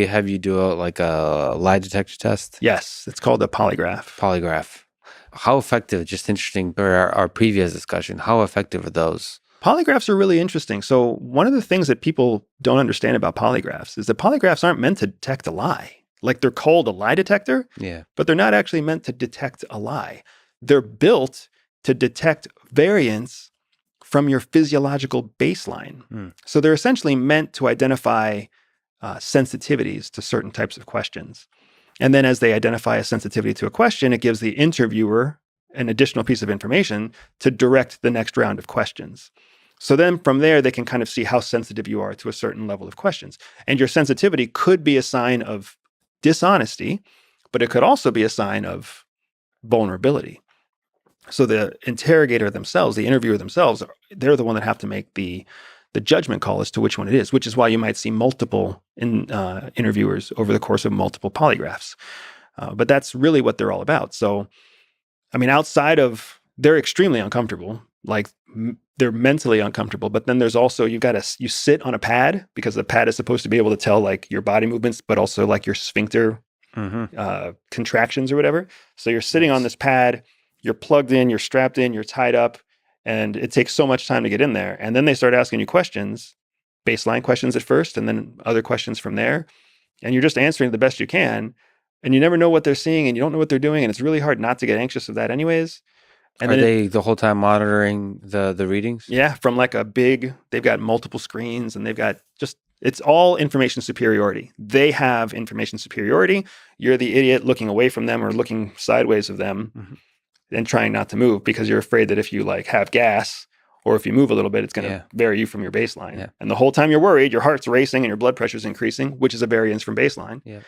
have you do like a lie detector test? Yes, it's called a polygraph. Polygraph. How effective, just interesting for our previous discussion, how effective are those? Polygraphs are really interesting. So one of the things that people don't understand about polygraphs is that polygraphs aren't meant to detect a lie. Like they're called a lie detector, Yeah. but they're not actually meant to detect a lie. They're built to detect variance from your physiological baseline. So they're essentially meant to identify sensitivities to certain types of questions. And then as they identify a sensitivity to a question, it gives the interviewer an additional piece of information to direct the next round of questions. So then from there, they can kind of see how sensitive you are to a certain level of questions. And your sensitivity could be a sign of dishonesty, but it could also be a sign of vulnerability. So the interrogator themselves, the interviewer themselves, they're the one that have to make the judgment call as to which one it is, which is why you might see multiple interviewers over the course of multiple polygraphs. But that's really what they're all about. So, I mean, outside of, they're extremely uncomfortable, like they're mentally uncomfortable, but then there's also, you sit on a pad because the pad is supposed to be able to tell like your body movements, but also like your sphincter contractions or whatever. So you're sitting on this pad, you're plugged in, you're strapped in, you're tied up, and it takes so much time to get in there. And then they start asking you questions, baseline questions at first, and then other questions from there. And you're just answering the best you can. And you never know what they're seeing and you don't know what they're doing. And it's really hard not to get anxious of that anyways. And Are then they the whole time monitoring the readings? yeah, from like they've got multiple screens and they've got it's all information superiority. They have information superiority. You're the idiot looking away from them or looking sideways of them and trying not to move because you're afraid that if you like have gas or if you move a little bit, it's going to vary you from your baseline. Yeah. And the whole time you're worried, your heart's racing and your blood pressure's increasing, which is a variance from baseline. Yeah.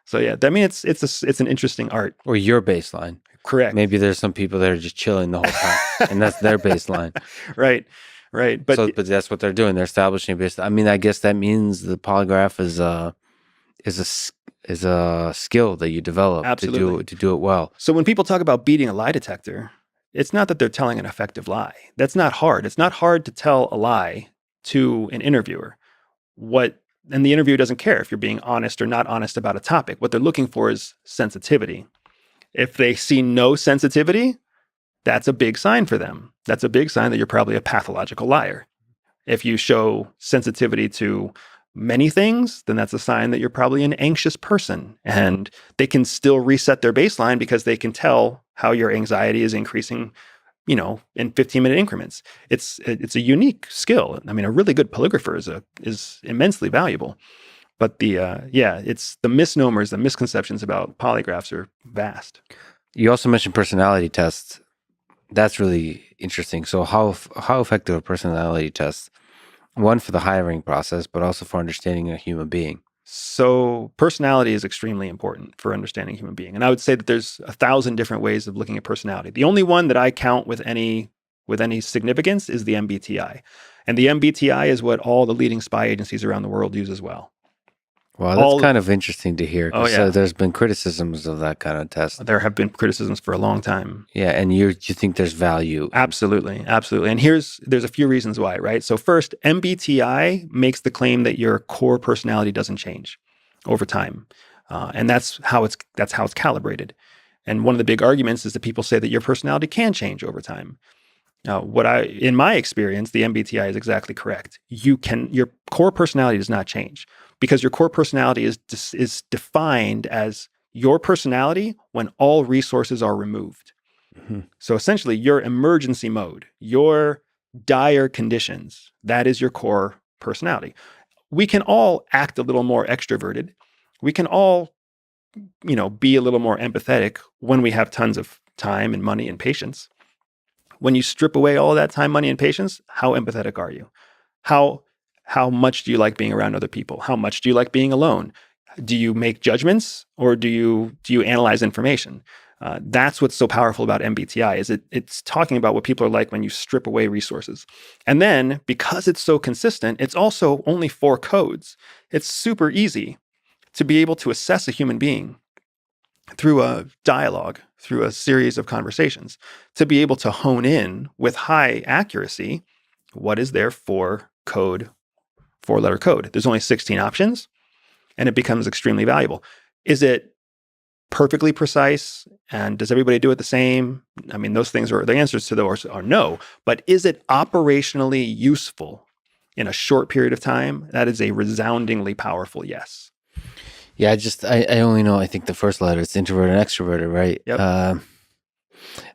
So yeah, I mean, it's an interesting art. Or your baseline. Correct. Maybe there's some people that are just chilling the whole time and that's their baseline. Right. But that's what they're doing. They're establishing baseline. I mean, I guess that means the polygraph is a skill that you develop absolutely. to do it well. So when people talk about beating a lie detector, it's not that they're telling an effective lie. That's not hard. It's not hard to tell a lie to an interviewer. And the interviewer doesn't care if you're being honest or not honest about a topic. What they're looking for is sensitivity. If they see no sensitivity, that's a big sign for them. That's a big sign that you're probably a pathological liar. If you show sensitivity to many things, then that's a sign that you're probably an anxious person. And they can still reset their baseline because they can tell how your anxiety is increasing, in 15-minute increments. It's a unique skill. I mean, a really good polygrapher is immensely valuable. But it's the misnomers, the misconceptions about polygraphs are vast. You also mentioned personality tests. That's really interesting. So how effective are personality tests? One, for the hiring process, but also for understanding a human being. So personality is extremely important for understanding a human being. And I would say that there's 1,000 different ways of looking at personality. The only one that I count with any significance is the MBTI. And the MBTI is what all the leading spy agencies around the world use as well. Well, that's kind of interesting to hear. Oh, yeah. There's been criticisms of that kind of test. There have been criticisms for a long time. Yeah, and you think there's value. Absolutely. And there's a few reasons why, right? So first, MBTI makes the claim that your core personality doesn't change over time. And that's how it's calibrated. And one of the big arguments is that people say that your personality can change over time. In my experience, the MBTI is exactly correct. Your core personality does not change because your core personality is defined as your personality when all resources are removed. Mm-hmm. So essentially, your emergency mode, your dire conditions, that is your core personality. We can all act a little more extroverted. We can all, be a little more empathetic when we have tons of time and money and patience. When you strip away all of that time, money, and patience, how empathetic are you? How much do you like being around other people? How much do you like being alone? Do you make judgments or do you analyze information? That's what's so powerful about MBTI is it's talking about what people are like when you strip away resources. And then because it's so consistent, it's also only 4 codes. It's super easy to be able to assess a human being through a dialogue, through a series of conversations, to be able to hone in with high accuracy what is their 4-letter code. There's only 16 options. and it becomes extremely valuable. Is it perfectly precise? And does everybody do it the same? I mean, those things are the answers to those are no. But is it operationally useful in a short period of time? That is a resoundingly powerful yes. Yeah, I only know, I think the first letter, it's introverted and extroverted, right? Yep.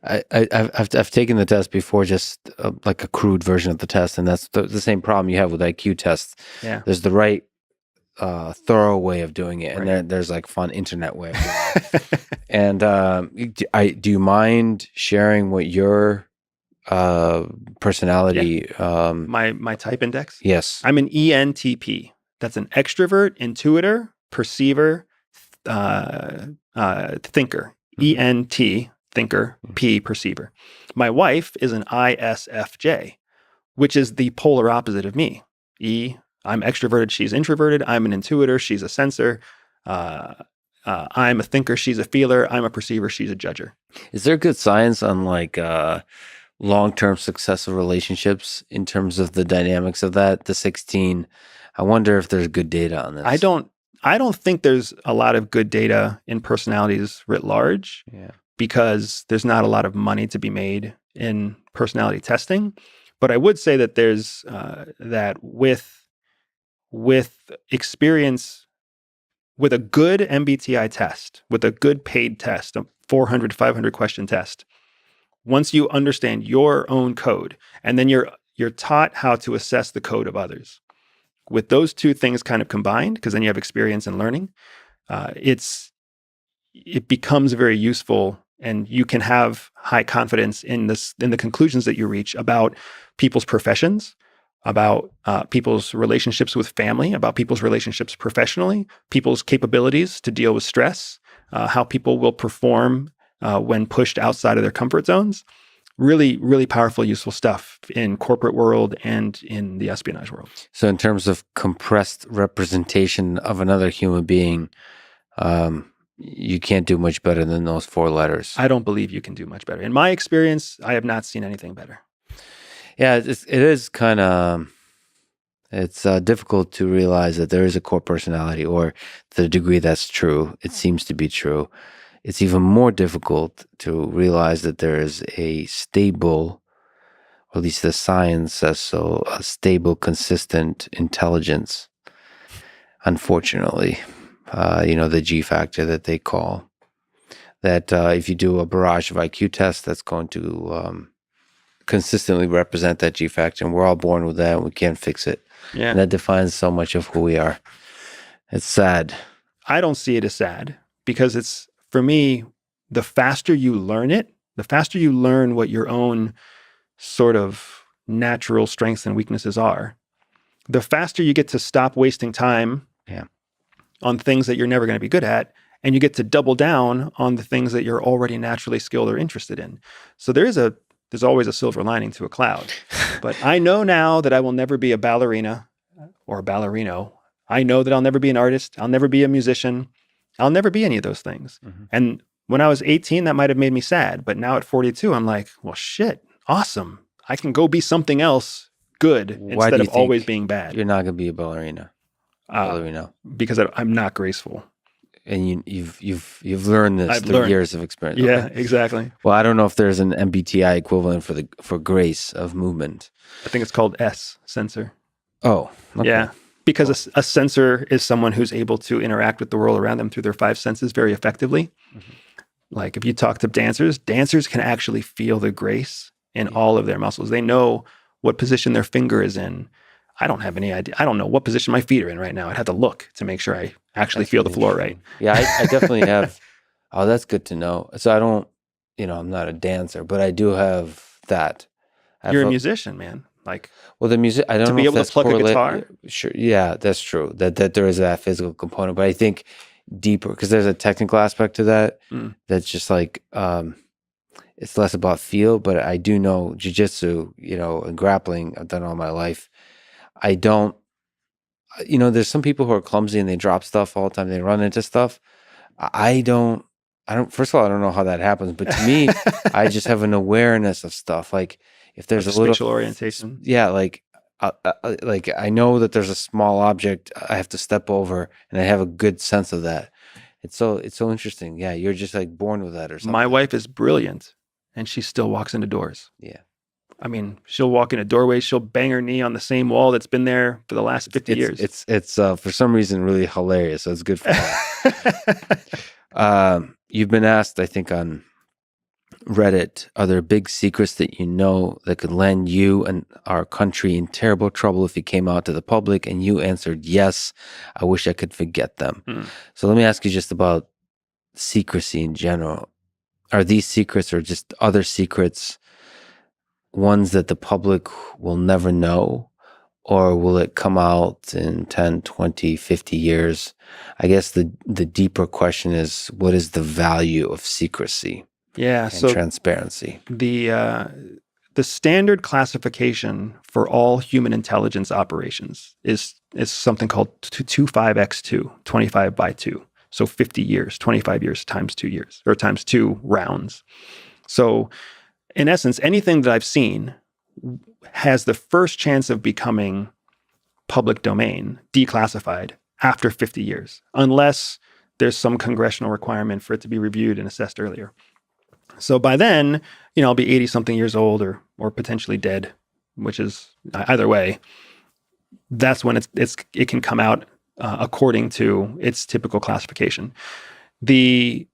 I've taken the test before, just like a crude version of the test, and that's the same problem you have with IQ tests. Yeah. There's the right thorough way of doing it, and Right. then there's like fun internet way of doing it. And do you mind sharing what your personality? My type index? Yes. I'm an ENTP. That's an extrovert, intuitor, perceiver, thinker. ENT, thinker, P, perceiver. My wife is an ISFJ, which is the polar opposite of me. I'm extroverted, she's introverted. I'm an intuitor, she's a sensor. I'm a thinker, she's a feeler. I'm a perceiver, she's a judger. Is there good science on like long-term successful relationships in terms of the dynamics of that? The 16. I wonder if there's good data on this. I don't think there's a lot of good data in personalities writ large. Yeah. Because there's not a lot of money to be made in personality testing. But I would say that there's that with experience, with a good MBTI test, with a good paid test, a 400, 500 question test, once you understand your own code, and then you're taught how to assess the code of others. With those two things kind of combined, because then you have experience and learning, it becomes very useful, and you can have high confidence in the conclusions that you reach about people's professions, about people's relationships with family, about people's relationships professionally, people's capabilities to deal with stress, how people will perform when pushed outside of their comfort zones. Really, really powerful, useful stuff in corporate world and in the espionage world. So in terms of compressed representation of another human being, you can't do much better than those 4 letters. I don't believe you can do much better. In my experience, I have not seen anything better. Yeah, it is kind of, it's difficult to realize that there is a core personality, or to the degree that's true, it seems to be true. It's even more difficult to realize that there is a stable, or at least the science says so, a stable, consistent intelligence. Unfortunately, the G factor that they call. That if you do a barrage of IQ tests, that's going to consistently represent that G factor, and we're all born with that, and we can't fix it. Yeah. And that defines so much of who we are. It's sad. I don't see it as sad, because it's, for me, the faster you learn it, the faster you learn what your own sort of natural strengths and weaknesses are, the faster you get to stop wasting time on things that you're never going to be good at, and you get to double down on the things that you're already naturally skilled or interested in. So there's always a silver lining to a cloud. But I know now that I will never be a ballerina or a ballerino. I know that I'll never be an artist. I'll never be a musician. I'll never be any of those things. Mm-hmm. And when I was 18, that might have made me sad. But now at 42, I'm like, well, shit, awesome. I can go be something else good instead of always being bad. You're not going to be a ballerina. Because I'm not graceful. And you've learned this through years of experience. Yeah, okay. Exactly. Well, I don't know if there's an MBTI equivalent for grace of movement. I think it's called sensor. Oh, okay. Yeah. Because a sensor is someone who's able to interact with the world around them through their 5 senses very effectively. Mm-hmm. Like if you talk to dancers can actually feel the grace in all of their muscles. They know what position their finger is in. I don't have any idea. I don't know what position my feet are in right now. I'd have to look to make sure I actually feel the floor right. Yeah, I definitely have. Oh, that's good to know. So I don't, I'm not a dancer, but I do have that. You're a musician, man. Like, well, the music, I don't know to be able to pluck a guitar. Sure, yeah, that's true. That there is that physical component, but I think deeper, because there's a technical aspect to that. That's just like it's less about feel. But I do know jiu-jitsu, and grappling. I've done all my life. I don't. There's some people who are clumsy and they drop stuff all the time. They run into stuff. I don't. First of all, I don't know how that happens. But to me, I just have an awareness of stuff. Like if there's like a little spatial orientation. Yeah, like like I know that there's a small object I have to step over, and I have a good sense of that. It's so interesting. Yeah, you're just like born with that or something. My wife is brilliant, and she still walks into doors. Yeah. I mean, she'll walk into doorways. She'll bang her knee on the same wall that's been there for the last 50 years. It's for some reason really hilarious. So it's good for that. You've been asked, I think, on Reddit, are there big secrets that you know that could land you and our country in terrible trouble if it came out to the public? And you answered, yes, I wish I could forget them. So let me ask you just about secrecy in general. Are these secrets or just other secrets ones that the public will never know? Or will it come out in 10, 20, 50 years? I guess the deeper question is, what is the value of secrecy? Yeah, and transparency. The standard classification for all human intelligence operations is something called 25x2, 25 by 2. So 50 years, 25 years times 2 years, or times 2 rounds. So in essence, anything that I've seen has the first chance of becoming public domain, declassified, after 50 years, unless there's some congressional requirement for it to be reviewed and assessed earlier. So by then, I'll be 80-something years old or potentially dead, which is either way. That's when it can come out according to its typical classification. The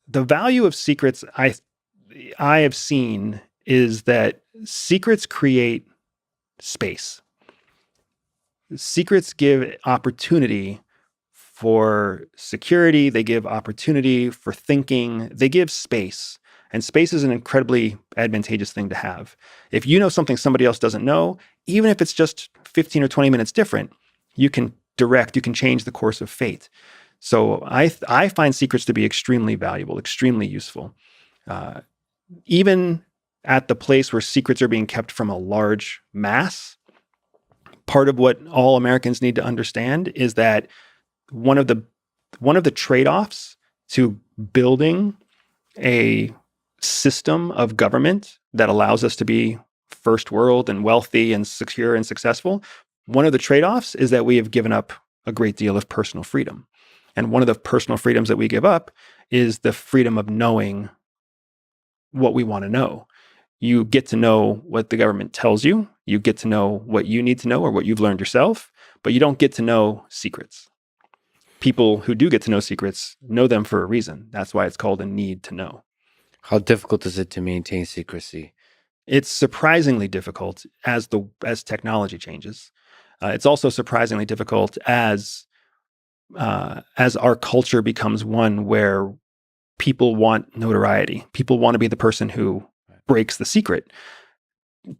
value of secrets I have seen is that secrets create space. Secrets give opportunity for security. They give opportunity for thinking. They give space. And space is an incredibly advantageous thing to have. If you know something somebody else doesn't know, even if it's just 15 or 20 minutes different, you can change the course of fate. So I find secrets to be extremely valuable, extremely useful. Even at the place where secrets are being kept from a large mass, part of what all Americans need to understand is that one of the trade-offs to building a system of government that allows us to be first world and wealthy and secure and successful, one of the trade-offs is that we have given up a great deal of personal freedom. And one of the personal freedoms that we give up is the freedom of knowing what we want to know. You get to know what the government tells you. You get to know what you need to know or what you've learned yourself, but you don't get to know secrets. People who do get to know secrets know them for a reason. That's why it's called a need to know. How difficult is it to maintain secrecy? It's surprisingly difficult as technology changes. It's also surprisingly difficult as our culture becomes one where people want notoriety. People want to be the person who breaks the secret.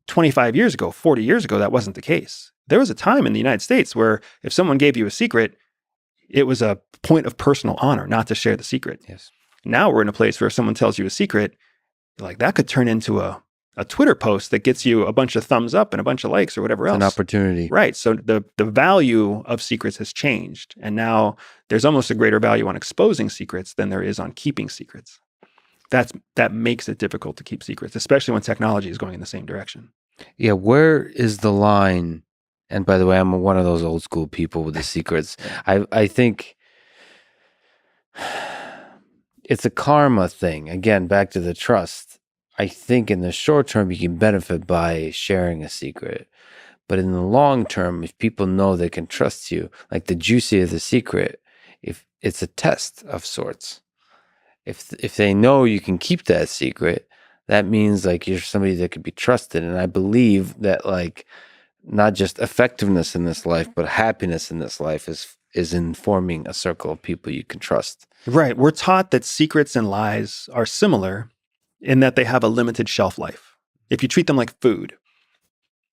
25 years ago, 40 years ago, that wasn't the case. There was a time in the United States where if someone gave you a secret, it was a point of personal honor not to share the secret. Yes. Now we're in a place where if someone tells you a secret, like that could turn into a Twitter post that gets you a bunch of thumbs up and a bunch of likes or whatever else. An opportunity. Right. So the value of secrets has changed. And now there's almost a greater value on exposing secrets than there is on keeping secrets. That makes it difficult to keep secrets, especially when technology is going in the same direction. Yeah. Where is the line? And by the way, I'm one of those old school people with the secrets. I think it's a karma thing. Again, back to the trust. I think in the short term, you can benefit by sharing a secret. But in the long term, if people know they can trust you, like the juicy of the secret, if it's a test of sorts. If they know you can keep that secret, that means like you're somebody that could be trusted. And I believe that like not just effectiveness in this life, but happiness in this life is in forming a circle of people you can trust. Right. We're taught that secrets and lies are similar in that they have a limited shelf life. If you treat them like food,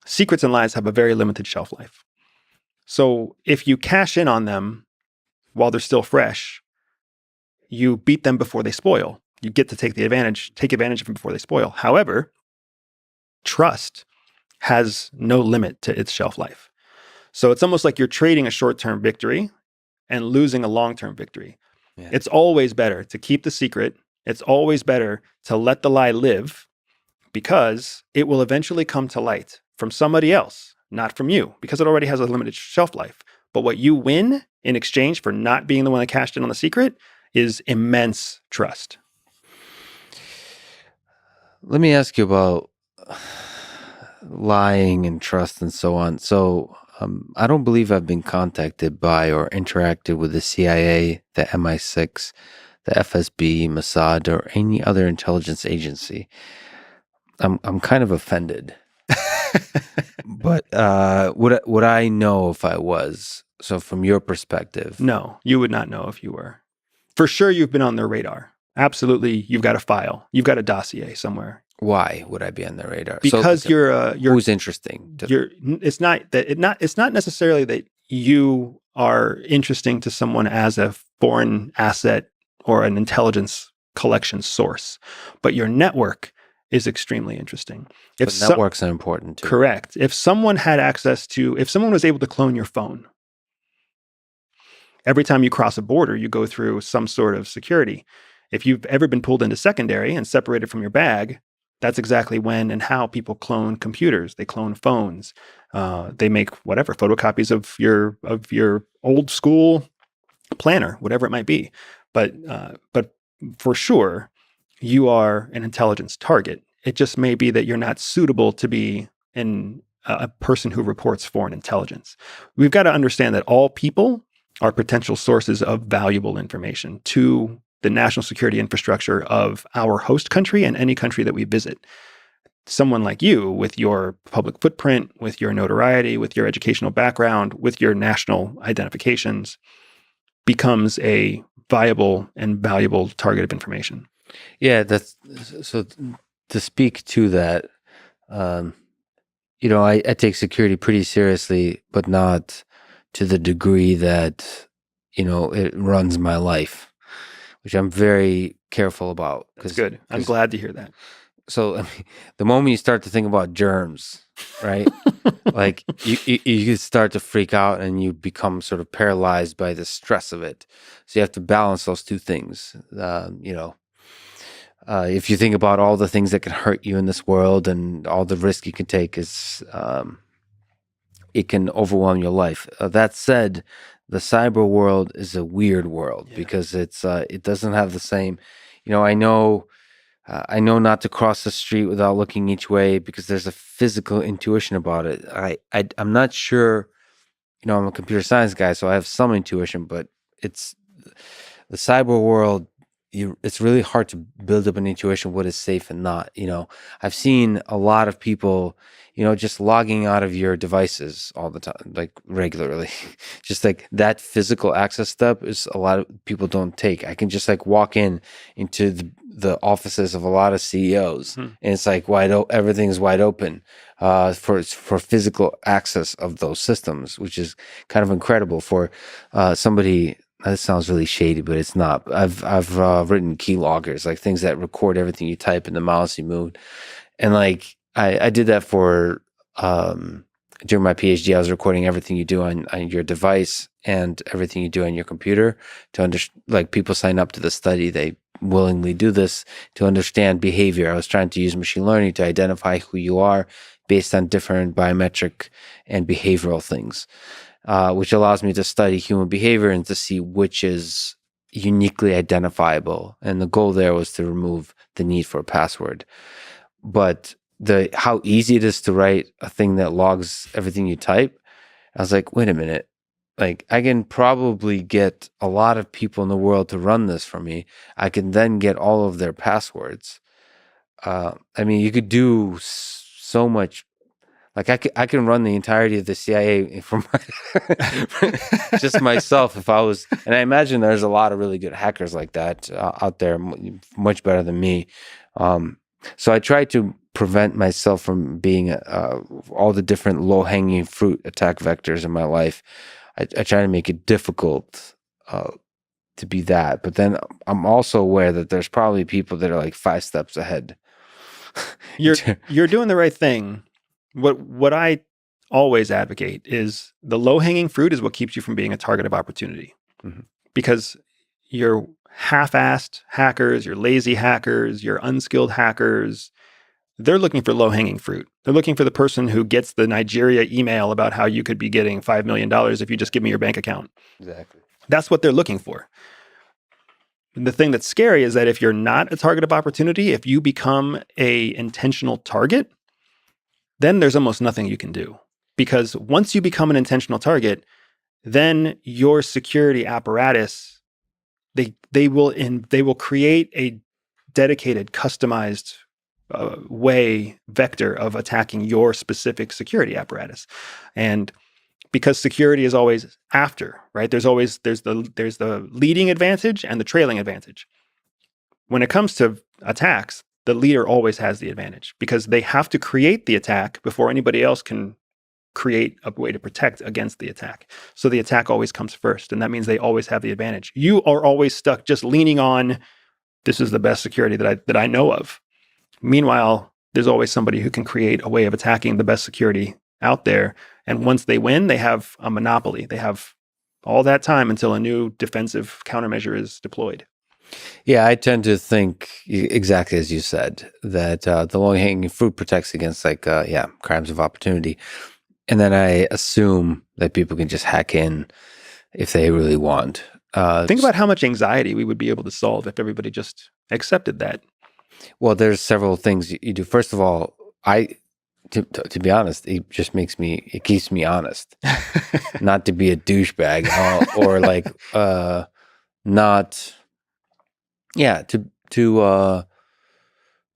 secrets and lies have a very limited shelf life. So if you cash in on them while they're still fresh, you beat them before they spoil. You get to take advantage of them before they spoil. However, trust has no limit to its shelf life. So it's almost like you're trading a short-term victory and losing a long-term victory. Yeah. It's always better to keep the secret. It's always better to let the lie live because it will eventually come to light from somebody else. not from you, because it already has a limited shelf life. But what you win in exchange for not being the one that cashed in on the secret is immense trust. Let me ask you about lying and trust and so on. So I don't believe I've been contacted by or interacted with the CIA, the MI6, the FSB, Mossad, or any other intelligence agency. I'm kind of offended. But would I know if I was? So from your perspective, No, you would not know if you were. For sure, you've been on their radar. Absolutely, you've got a file. You've got a dossier somewhere. why would I be on the radar? Because So you're who's interesting? it's not necessarily that you are interesting to someone as a foreign asset or an intelligence collection source, but your network is extremely interesting. But networks are important too. Correct. If someone was able to clone your phone, every time you cross a border, you go through some sort of security. If you've ever been pulled into secondary and separated from your bag, that's exactly when and how people clone computers. They clone phones. They make whatever photocopies of your old school planner, whatever it might be. But for sure, you are an intelligence target. It just may be that you're not suitable to be a person who reports foreign intelligence. We've got to understand that all people are potential sources of valuable information to the national security infrastructure of our host country and any country that we visit. Someone like you, with your public footprint, with your notoriety, with your educational background, with your national identifications, becomes a viable and valuable target of information. Yeah, that's so. To speak to that, I take security pretty seriously, but not to the degree that it runs my life, which I'm very careful about. That's good. I'm glad to hear that. So I mean, the moment you start to think about germs, right? Like you start to freak out and you become sort of paralyzed by the stress of it. So you have to balance those two things. If you think about all the things that can hurt you in this world and all the risk you can take, it can overwhelm your life. That said, the cyber world is a weird world because it doesn't have the same. I know not to cross the street without looking each way because there's a physical intuition about it. I'm not sure. I'm a computer science guy, so I have some intuition, but it's the cyber world. It's really hard to build up an intuition what is safe and not. I've seen a lot of people, just logging out of your devices all the time, like regularly. Just like that physical access step is a lot of people don't take. I can just like walk into the offices of a lot of CEOs, and it's like everything's wide open for physical access of those systems, which is kind of incredible for somebody. That sounds really shady, but it's not. I've written keyloggers, like things that record everything you type and the mouse you move, and like I did that for during my PhD. I was recording everything you do on your device and everything you do on your computer like people sign up to the study, they willingly do this to understand behavior. I was trying to use machine learning to identify who you are based on different biometric and behavioral things. Which allows me to study human behavior and to see which is uniquely identifiable. And the goal there was to remove the need for a password. But how easy it is to write a thing that logs everything you type, I was like, wait a minute. Like, I can probably get a lot of people in the world to run this for me. I can then get all of their passwords. You could do so much. Like I can run the entirety of the CIA from just myself if I was, and I imagine there's a lot of really good hackers like that out there, much better than me. So I try to prevent myself from being all the different low-hanging fruit attack vectors in my life. I try to make it difficult to be that, but then I'm also aware that there's probably people that are like 5 steps ahead. You're doing the right thing. What I always advocate is the low-hanging fruit is what keeps you from being a target of opportunity. Mm-hmm. Because your half-assed hackers, your lazy hackers, your unskilled hackers, they're looking for low-hanging fruit. They're looking for the person who gets the Nigeria email about how you could be getting $5 million if you just give me your bank account. Exactly. That's what they're looking for. And the thing that's scary is that if you're not a target of opportunity, if you become a intentional target, then there's almost nothing you can do. Because once you become an intentional target, then your security apparatus, they will create a dedicated, customized vector of attacking your specific security apparatus. And because security is always after, right? There's the leading advantage and the trailing advantage. When it comes to attacks, the leader always has the advantage because they have to create the attack before anybody else can create a way to protect against the attack. So the attack always comes first, and that means they always have the advantage. You are always stuck just leaning on, this is the best security that I know of. Meanwhile, there's always somebody who can create a way of attacking the best security out there. And once they win, they have a monopoly. They have all that time until a new defensive countermeasure is deployed. Yeah, I tend to think exactly as you said, that the low-hanging fruit protects against crimes of opportunity. And then I assume that people can just hack in if they really want. Think about how much anxiety we would be able to solve if everybody just accepted that. Well, there's several things you do. First of all, to be honest, it keeps me honest, not to be a douchebag or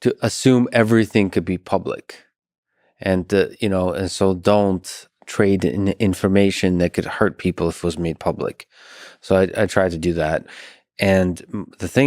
to assume everything could be public, and and so don't trade in information that could hurt people if it was made public. So I try to do that, and the thing